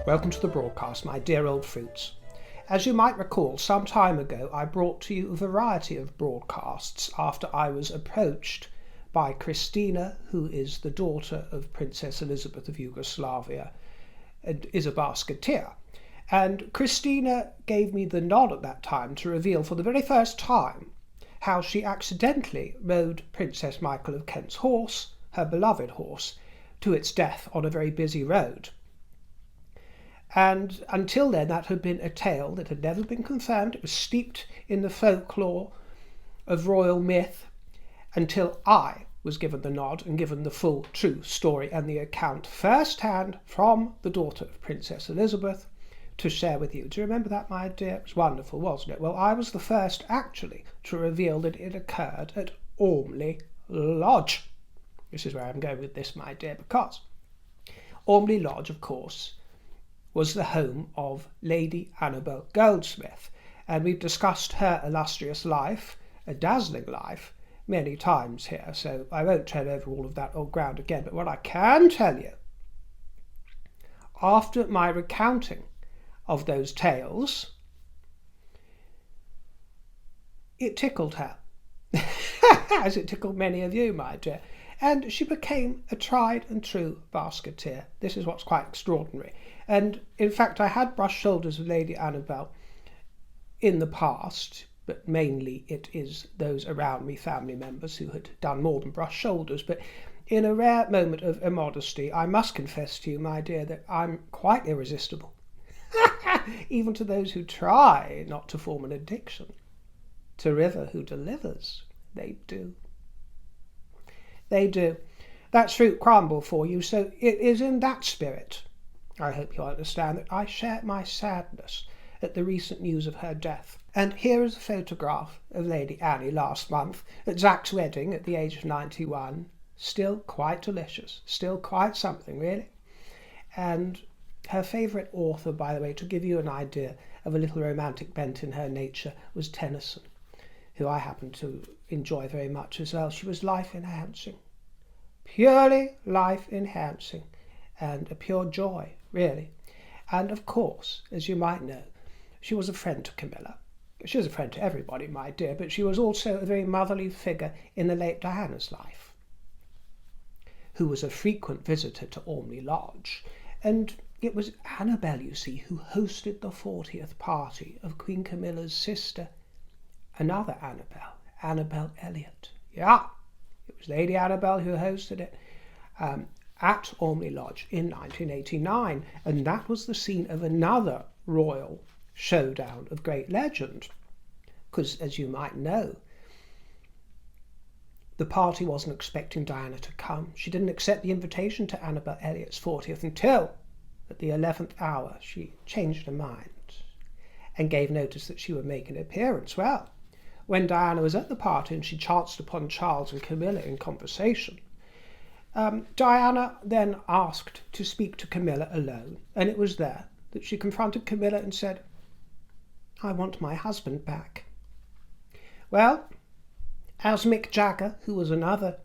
Welcome to the broadcast, my dear old fruits. As you might recall, some time ago I brought to you a variety of broadcasts after I was approached by Christina, who is the daughter of Princess Elizabeth of Yugoslavia and is a basketeer. And Christina gave me the nod at that time to reveal for the very first time how she accidentally rode Princess Michael of Kent's horse, her beloved horse, to its death on a very busy road. And until then that had been a tale that had never been confirmed. It was steeped in the folklore of royal myth until I was given the nod and given the full true story and the account first-hand from the daughter of Princess Elizabeth to share with you. Do you remember that, my dear? It was wonderful, wasn't it? Well, I was the first actually to reveal that it occurred at Ormley Lodge. This is where I'm going with this, my dear, because Ormley Lodge, of course, was the home of Lady Annabel Goldsmith, and we've discussed her illustrious life, a dazzling life, many times here, so I won't tread over all of that old ground again. But what I can tell you, after my recounting of those tales, it tickled her, as it tickled many of you, my dear, and she became a tried and true basketeer. This is what's quite extraordinary. And in fact, I had brushed shoulders with Lady Annabel in the past, but mainly it is those around me, family members, who had done more than brush shoulders. But in a rare moment of immodesty, I must confess to you, my dear, that I'm quite irresistible, even to those who try not to form an addiction. To River who delivers, they do. They do. That's fruit crumble for you. So it is in that spirit, I hope you understand, that I share my sadness at the recent news of her death. And here is a photograph of Lady Annie last month at Zach's wedding at the age of 91. Still quite delicious. Still quite something, really. And her favourite author, by the way, to give you an idea of a little romantic bent in her nature, was Tennyson, who I happen to enjoy very much as well. She was life-enhancing. Purely life-enhancing. And a pure joy, really. And of course, as you might know, she was a friend to Camilla. She was a friend to everybody, my dear, but she was also a very motherly figure in the late Diana's life, who was a frequent visitor to Ormley Lodge. And it was Annabel, you see, who hosted the 40th party of Queen Camilla's sister, another Annabel, Annabel Elliot. Yeah, it was Lady Annabel who hosted it at Ormley Lodge in 1989, and that was the scene of another royal showdown of great legend, because, as you might know, the party wasn't expecting Diana to come. She didn't accept the invitation to Annabel Elliot's 40th until, at the 11th hour, she changed her mind and gave notice that she would make an appearance. Well, when Diana was at the party and she chanced upon Charles and Camilla in conversation, Diana then asked to speak to Camilla alone, and it was there that she confronted Camilla and said, "I want my husband back." Well, as Mick Jagger, who was another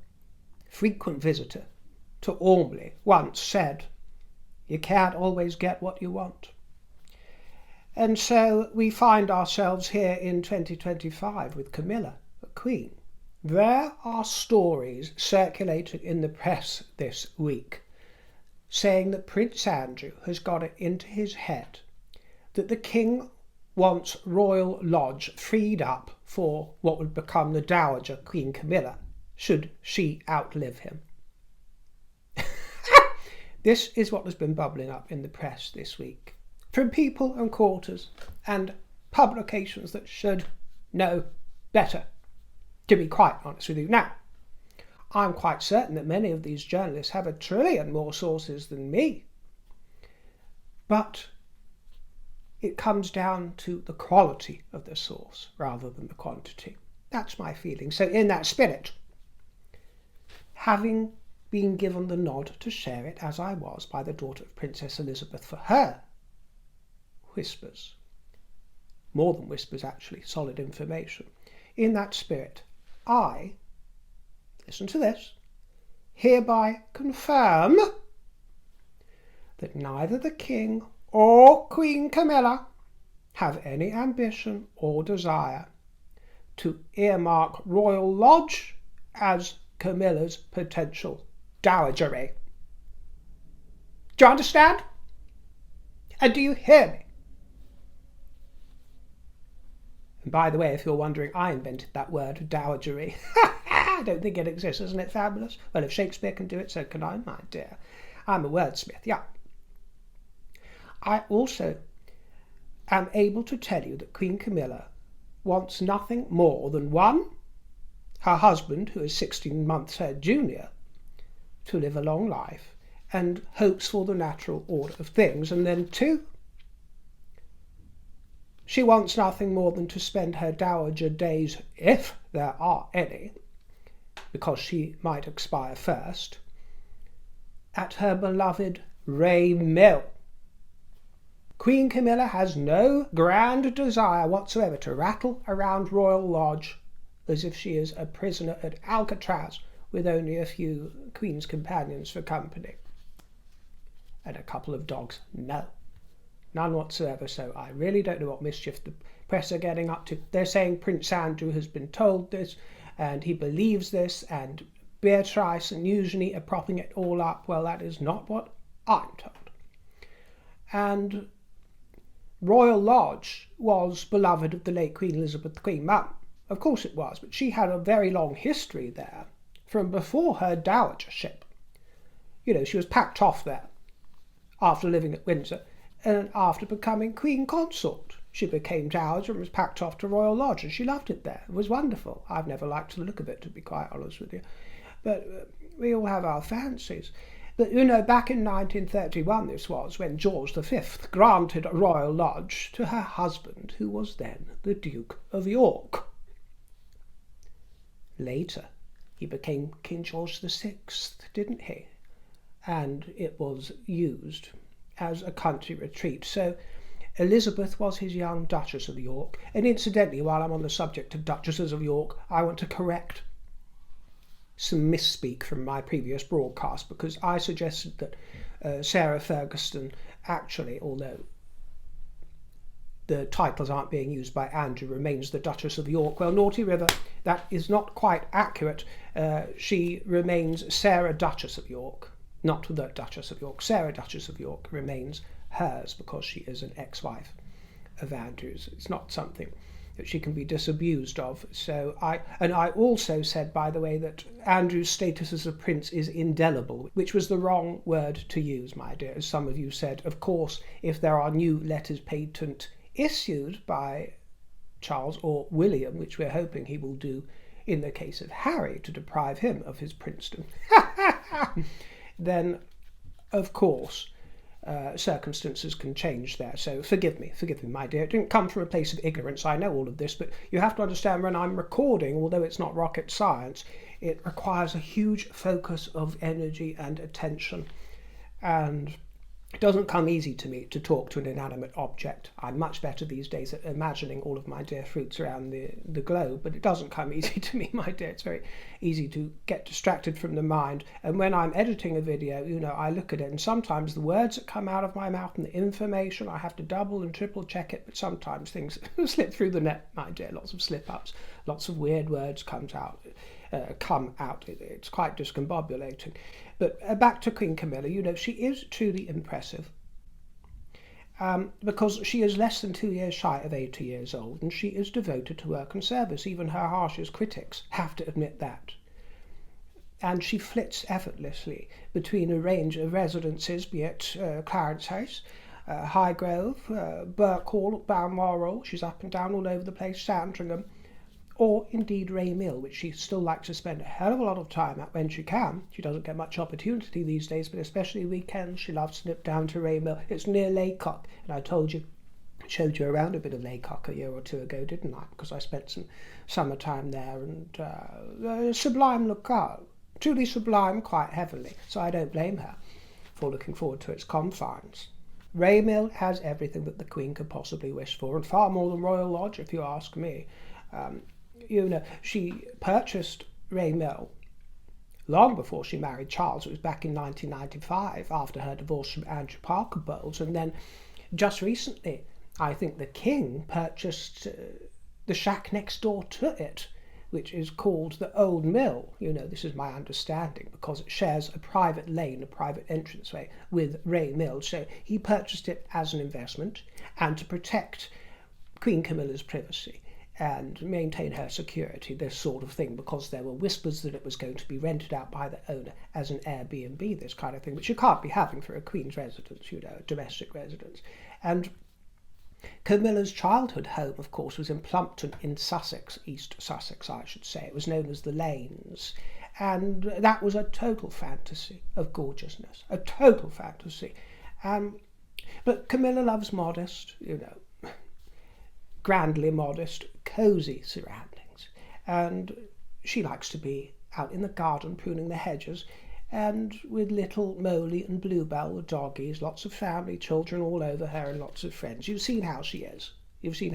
frequent visitor to Ormley, once said, you can't always get what you want. And so we find ourselves here in 2025 with Camilla, a queen. There are stories circulating in the press this week saying that Prince Andrew has got it into his head that the king wants Royal Lodge freed up for what would become the Dowager Queen Camilla, should she outlive him. This is what has been bubbling up in the press this week, from people and quarters and publications that should know better, to be quite honest with you. Now, I'm quite certain that many of these journalists have 1 trillion more sources than me, but it comes down to the quality of the source rather than the quantity. That's my feeling. So in that spirit, having been given the nod to share it, as I was, by the daughter of Princess Elizabeth for her whispers, more than whispers actually, solid information, in that spirit, I, listen to this, hereby confirm that neither the king or Queen Camilla have any ambition or desire to earmark Royal Lodge as Camilla's potential dowagery. Do you understand? And do you hear me? And by the way, if you're wondering, I invented that word, dowagery. I don't think it exists. Isn't it fabulous? Well, if Shakespeare can do it, so can I, my dear. I'm a wordsmith, yeah. I also am able to tell you that Queen Camilla wants nothing more than one, her husband, who is 16 months her junior, to live a long life and hopes for the natural order of things, and then two, she wants nothing more than to spend her dowager days, if there are any, because she might expire first, at her beloved Ray Mill. Queen Camilla has no grand desire whatsoever to rattle around Royal Lodge as if she is a prisoner at Alcatraz with only a few Queen's companions for company. And a couple of dogs. No. None whatsoever, so I really don't know what mischief the press are getting up to. They're saying Prince Andrew has been told this, and he believes this, and Beatrice and Eugenie are propping it all up. Well, that is not what I'm told. And Royal Lodge was beloved of the late Queen Elizabeth, the Queen Mum. Of course it was, but she had a very long history there from before her dowagership. You know, she was packed off there after living at Windsor, and after becoming Queen Consort. She became dowager and was packed off to Royal Lodge, and she loved it there. It was wonderful. I've never liked the look of it, to be quite honest with you. But we all have our fancies. But, you know, back in 1931 this was, when George V granted a Royal Lodge to her husband, who was then the Duke of York. Later, he became King George VI, didn't he? And it was used as a country retreat. So Elizabeth was his young Duchess of York. And incidentally, while I'm on the subject of Duchesses of York, I want to correct some misspeak from my previous broadcast, because I suggested that Sarah Ferguson actually, although the titles aren't being used by Andrew, remains the Duchess of York. Well, Naughty River, that is not quite accurate. She remains Sarah Duchess of York, not the Duchess of York. Sarah Duchess of York remains hers because she is an ex-wife of Andrew's. It's not something that she can be disabused of. So I also said, by the way, that Andrew's status as a prince is indelible, which was the wrong word to use, my dear. As some of you said, of course, if there are new letters patent issued by Charles or William, which we're hoping he will do in the case of Harry to deprive him of his princedom, then, of course, circumstances can change there. So forgive me, my dear. It didn't come from a place of ignorance. I know all of this, but you have to understand, when I'm recording, although it's not rocket science, it requires a huge focus of energy and attention. And it doesn't come easy to me to talk to an inanimate object. I'm much better these days at imagining all of my dear fruits around the globe, but it doesn't come easy to me, my dear. It's very easy to get distracted from the mind. And when I'm editing a video, you know, I look at it, and sometimes the words that come out of my mouth and the information, I have to double and triple check it, but sometimes things slip through the net, my dear. Lots of slip-ups, lots of weird words come out. It's quite discombobulating. But back to Queen Camilla, you know, she is truly impressive because she is less than 2 years shy of 80 years old, and she is devoted to work and service. Even her harshest critics have to admit that. And she flits effortlessly between a range of residences, be it Clarence House, Highgrove, Burke Hall, Balmoral. She's up and down all over the place, Sandringham, or indeed Ray Mill, which she still likes to spend a hell of a lot of time at when she can. She doesn't get much opportunity these days, but especially weekends, she loves to nip down to Ray Mill. It's near Laycock, and I showed you around a bit of Laycock a year or two ago, didn't I? Because I spent some summertime there, and sublime locale, truly sublime, quite heavenly, so I don't blame her for looking forward to its confines. Ray Mill has everything that the Queen could possibly wish for, and far more than Royal Lodge, if you ask me. You know, she purchased Ray Mill long before she married Charles. It was back in 1995, after her divorce from Andrew Parker Bowles, and then just recently, I think the king purchased the shack next door to it, which is called the Old Mill. This is my understanding, because it shares a private lane, a private entranceway with Ray Mill. So he purchased it as an investment and to protect Queen Camilla's privacy and maintain her security, this sort of thing, because there were whispers that it was going to be rented out by the owner as an Airbnb, this kind of thing, which you can't be having for a Queen's residence, a domestic residence. And Camilla's childhood home, of course, was in Plumpton in Sussex, East Sussex, I should say. It was known as the Lanes. And that was a total fantasy of gorgeousness, a total fantasy. But Camilla loves modest, grandly modest, cosy surroundings. And she likes to be out in the garden pruning the hedges, and with little Molly and Bluebell, the doggies, lots of family, children all over her, and lots of friends. You've seen how she is. You see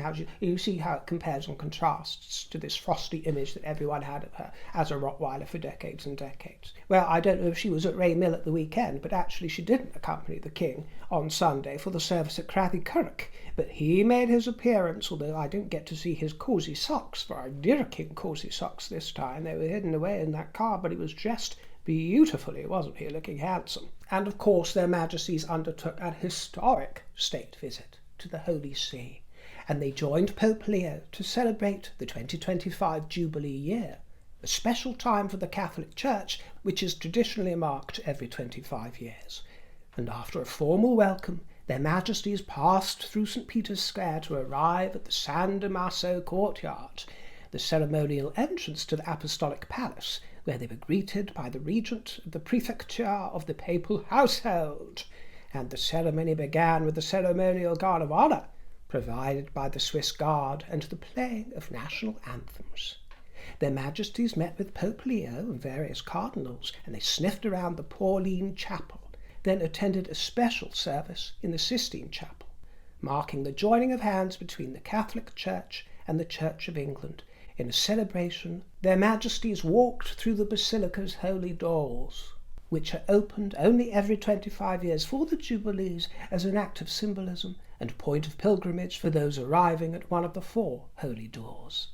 how it compares and contrasts to this frosty image that everyone had of her as a Rottweiler for decades and decades. Well, I don't know if she was at Ray Mill at the weekend, but actually she didn't accompany the king on Sunday for the service at Crathy Kirk. But he made his appearance, although I didn't get to see his cosy socks, for our dear king cosy socks this time. They were hidden away in that car, but he was dressed beautifully, wasn't he, looking handsome? And of course their majesties undertook an historic state visit to the Holy See, and they joined Pope Leo to celebrate the 2025 Jubilee year, a special time for the Catholic Church, which is traditionally marked every 25 years. And after a formal welcome, their majesties passed through St. Peter's Square to arrive at the San Damaso courtyard, the ceremonial entrance to the Apostolic Palace, where they were greeted by the regent of the prefecture of the papal household, and the ceremony began with the ceremonial guard of honour, provided by the Swiss Guard, and the playing of national anthems. Their majesties met with Pope Leo and various cardinals, and they sniffed around the Pauline Chapel, then attended a special service in the Sistine Chapel, marking the joining of hands between the Catholic Church and the Church of England. In a celebration, their majesties walked through the basilica's holy doors, which are opened only every 25 years for the Jubilees as an act of symbolism and point of pilgrimage for those arriving at one of the 4 holy doors.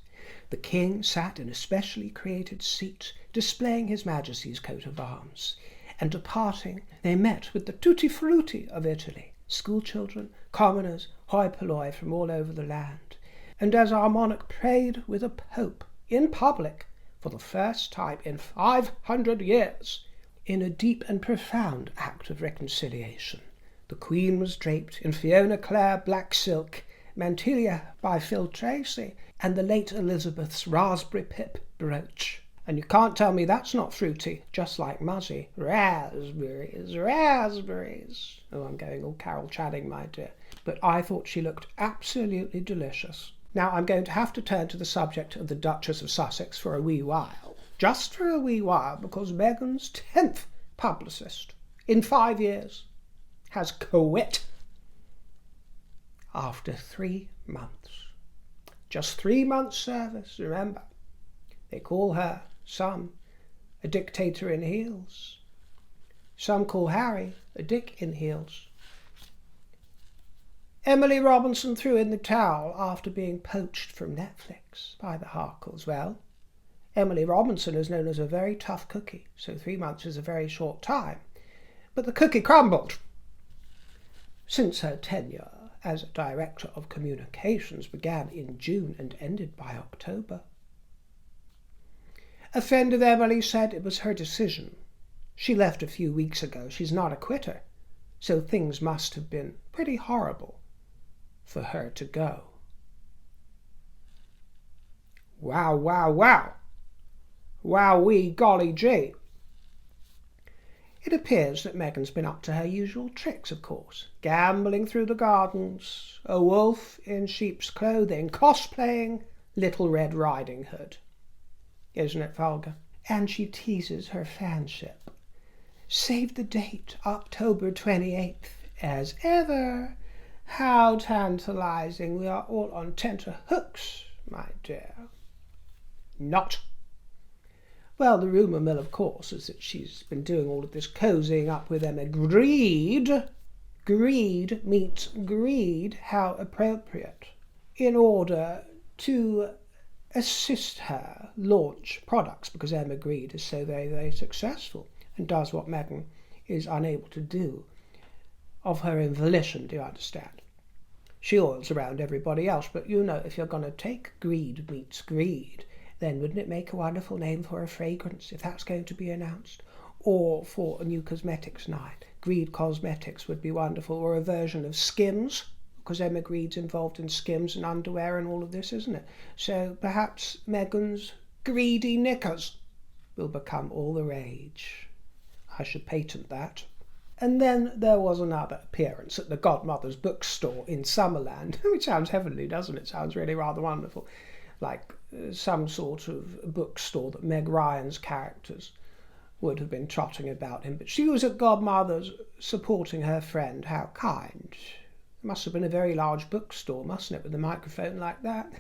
The king sat in a specially created seat, displaying his majesty's coat of arms, and departing, they met with the tutti frutti of Italy, schoolchildren, commoners, hoi polloi from all over the land. And as our monarch prayed with a pope in public for the first time in 500 years, in a deep and profound act of reconciliation, the Queen was draped in Fiona Clare black silk, mantilla by Phil Tracy, and the late Elizabeth's raspberry pip brooch. And you can't tell me that's not fruity, just like Muzzy. Raspberries, raspberries. Oh, I'm going all Carol Channing, my dear. But I thought she looked absolutely delicious. Now I'm going to have to turn to the subject of the Duchess of Sussex for a wee while. Just for a wee while, because Meghan's 10th publicist in 5 years has quit after 3 months. Just 3 months service, remember. They call her, some, a dictator in heels. Some call Harry a dick in heels. Emily Robinson threw in the towel after being poached from Netflix by the Harkles. Well, Emily Robinson is known as a very tough cookie, so 3 months is a very short time. But the cookie crumbled. Since her tenure as Director of Communications began in June and ended by October. A friend of Emily said it was her decision. She left a few weeks ago. She's not a quitter, so things must have been pretty horrible for her to go. Wow, wow, wow. Wowee golly gee. It appears that Meghan's been up to her usual tricks, of course. Gambling through the gardens, a wolf in sheep's clothing, cosplaying Little Red Riding Hood. Isn't it vulgar? And she teases her fanship. Save the date, October 28th, as ever. How tantalizing. We are all on tenterhooks, my dear. Not. Well, the rumour mill, of course, is that she's been doing all of this cozying up with them agreed greed meets greed, how appropriate, in order to assist her launch products, because Emma Greed is so very, very successful and does what Meghan is unable to do of her own volition, do you understand? She oils around everybody else, but if you're going to take greed meets greed, then wouldn't it make a wonderful name for a fragrance if that's going to be announced? Or for a new cosmetics line. Greed Cosmetics would be wonderful, or a version of Skims, because Emma Greed's involved in Skims and underwear and all of this, isn't it? So perhaps Meghan's greedy knickers will become all the rage. I should patent that. And then there was another appearance at the Godmother's bookstore in Summerland, which sounds heavenly, doesn't it? Sounds really rather wonderful. Like some sort of bookstore that Meg Ryan's characters would have been trotting about in. But she was at Godmother's supporting her friend. How kind. It must have been a very large bookstore, mustn't it, with a microphone like that?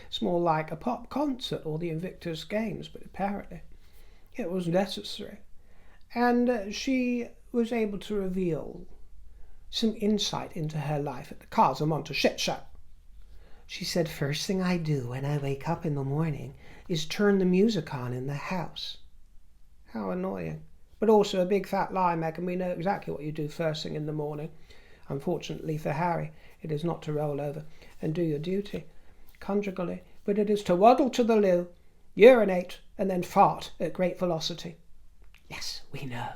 It's more like a pop concert or the Invictus Games, but apparently it was necessary. And she was able to reveal some insight into her life at the Casamento shit show. She said, first thing I do when I wake up in the morning is turn the music on in the house. How annoying. But also a big fat lie, Meghan. We know exactly what you do first thing in the morning. Unfortunately for Harry, it is not to roll over and do your duty conjugally, but it is to waddle to the loo, urinate, and then fart at great velocity. Yes, we know.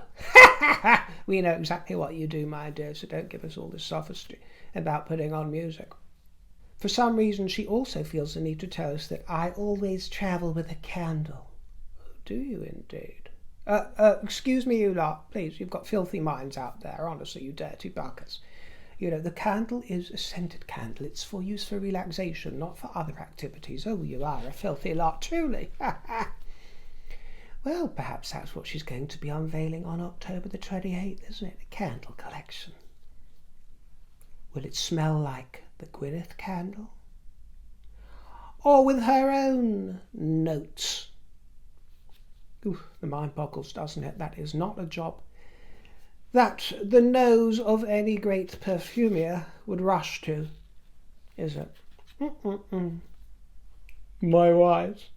We know exactly what you do, my dear, so don't give us all this sophistry about putting on music. For some reason, she also feels the need to tell us that I always travel with a candle. Do you indeed? Excuse me, you lot, please, you've got filthy minds out there, honestly, you dirty buggers. The candle is a scented candle. It's for use for relaxation, not for other activities. Oh, you are a filthy lot, truly. Well, perhaps that's what she's going to be unveiling on October the 28th, isn't it? A candle collection. Will it smell like the Gwyneth candle? Or with her own notes? Ooh, the mind boggles, doesn't it? That is not a job that the nose of any great perfumer would rush to, is it? My wife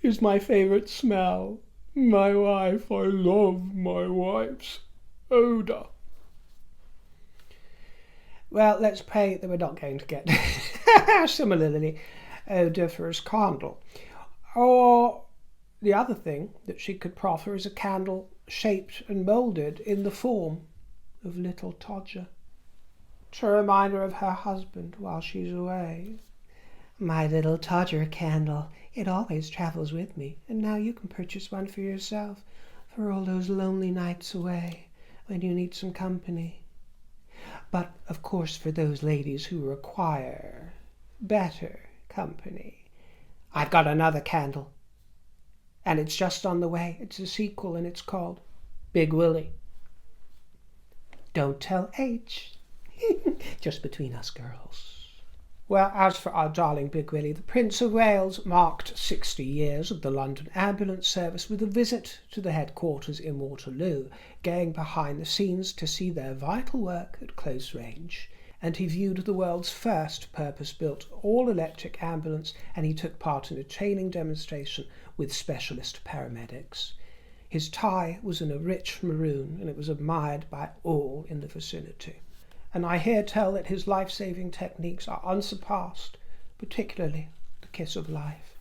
is my favourite smell. My wife, I love my wife's odour. Well, let's pray that we're not going to get similarly odoriferous candle. Or the other thing that she could proffer is a candle shaped and moulded in the form of little Todger, to remind her of her husband while she's away. My little Todger candle, it always travels with me, and now you can purchase one for yourself for all those lonely nights away when you need some company. But, of course, for those ladies who require better company, I've got another candle. And it's just on the way. It's a sequel, and it's called Big Willie. Don't tell H. Just between us girls. Well, as for our darling Big Willie, the Prince of Wales marked 60 years of the London ambulance service with a visit to the headquarters in Waterloo, going behind the scenes to see their vital work at close range. And he viewed the world's first purpose-built all-electric ambulance, and he took part in a training demonstration with specialist paramedics. His tie was in a rich maroon, and it was admired by all in the vicinity. And I hear tell that his life-saving techniques are unsurpassed, particularly the kiss of life.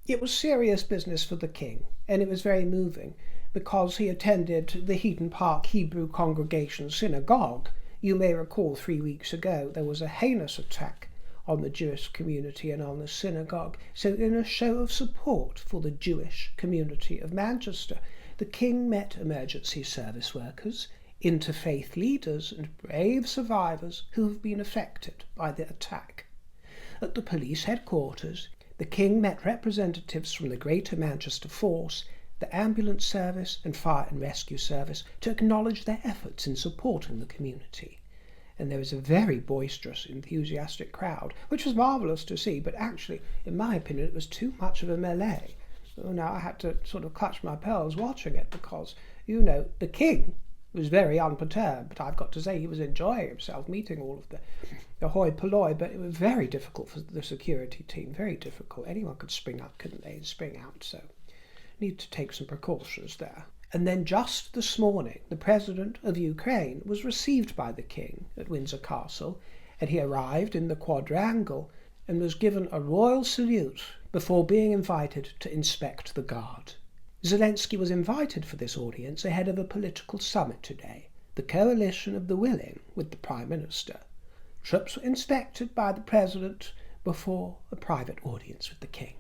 It was serious business for the king, and it was very moving, because he attended the Heaton Park Hebrew Congregation Synagogue. You may recall 3 weeks ago there was a heinous attack on the Jewish community and on the synagogue. So in a show of support for the Jewish community of Manchester, the king met emergency service workers, interfaith leaders and brave survivors who have been affected by the attack. At the police headquarters, the king met representatives from the Greater Manchester Force, the ambulance service and fire and rescue service to acknowledge their efforts in supporting the community. And there was a very boisterous, enthusiastic crowd, which was marvellous to see, but actually, in my opinion, it was too much of a melee. Now I had to sort of clutch my pearls watching it because, the king was very unperturbed, but I've got to say he was enjoying himself, meeting all of the hoi polloi, but it was very difficult for the security team, very difficult. Anyone could spring up, couldn't they? Spring out, so need to take some precautions there. And then just this morning, the President of Ukraine was received by the King at Windsor Castle, and he arrived in the quadrangle and was given a royal salute before being invited to inspect the guard. Zelensky was invited for this audience ahead of a political summit today, the coalition of the willing with the Prime Minister. Troops were inspected by the President before a private audience with the King.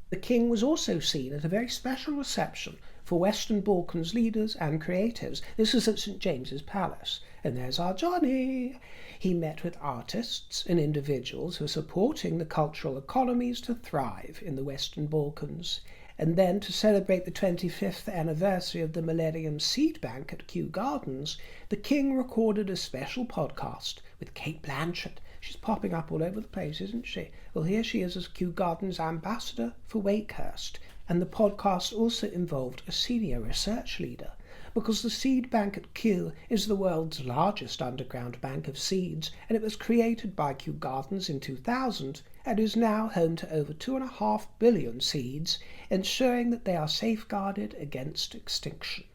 The King was also seen at a very special reception for Western Balkans leaders and creatives. This is at St James's Palace, and there's our Johnny. He met with artists and individuals who are supporting the cultural economies to thrive in the Western Balkans. And then, to celebrate the 25th anniversary of the Millennium Seed Bank at Kew Gardens, the King recorded a special podcast with Kate Blanchett. She's popping up all over the place, isn't she? Well, here she is as Kew Gardens ambassador for Wakehurst. And the podcast also involved a senior research leader, because the seed bank at Kew is the world's largest underground bank of seeds, and it was created by Kew Gardens in 2000 and is now home to over 2.5 billion seeds, ensuring that they are safeguarded against extinction.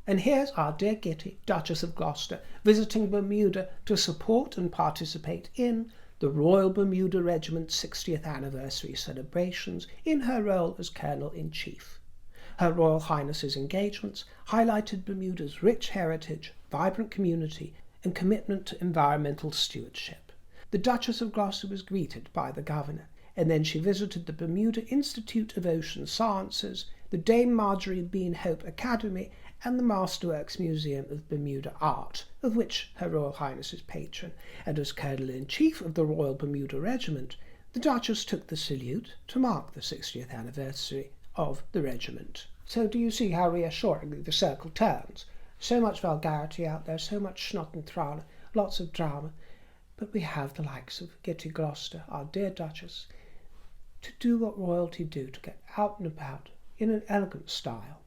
And here's our dear Kitty, Duchess of Gloucester, visiting Bermuda to support and participate in the Royal Bermuda Regiment's 60th anniversary celebrations in her role as Colonel-in-Chief. Her Royal Highness's engagements highlighted Bermuda's rich heritage, vibrant community, and commitment to environmental stewardship. The Duchess of Gloucester was greeted by the Governor, and then she visited the Bermuda Institute of Ocean Sciences, the Dame Marjorie Bean Hope Academy, and the Masterworks Museum of Bermuda Art, of which Her Royal Highness is patron. And as Colonel-in-Chief of the Royal Bermuda Regiment, the Duchess took the salute to mark the 60th anniversary of the regiment. So do you see how reassuringly the circle turns? So much vulgarity out there, so much schnot and trala, lots of drama, but we have the likes of Kitty Gloucester, our dear Duchess, to do what royalty do, to get out and about in an elegant style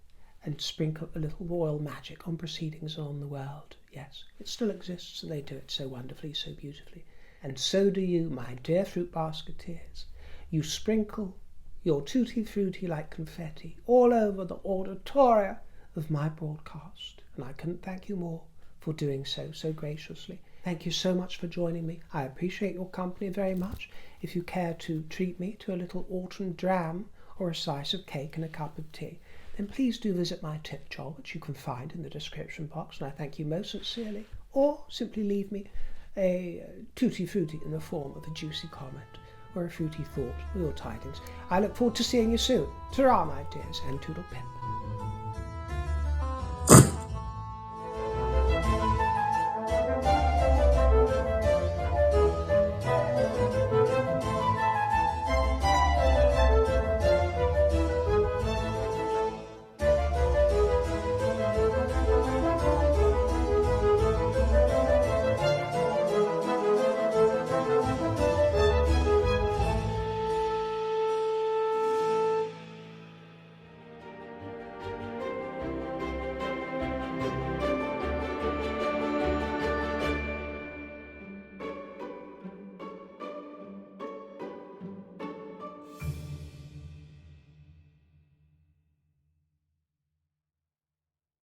and sprinkle a little royal magic on proceedings on the world. Yes, it still exists, and they do it so wonderfully, so beautifully. And so do you, my dear fruit basketeers. You sprinkle your tutti frutti like confetti all over the auditoria of my broadcast, and I couldn't thank you more for doing so graciously. Thank you so much for joining me. I appreciate your company very much. If you care to treat me to a little autumn dram or a slice of cake and a cup of tea, then please do visit my tip jar, which you can find in the description box, and I thank you most sincerely. Or simply leave me a tutti frutti in the form of a juicy comment or a fruity thought or your tidings. I look forward to seeing you soon. Ta-ra, my dears, and toodle pip.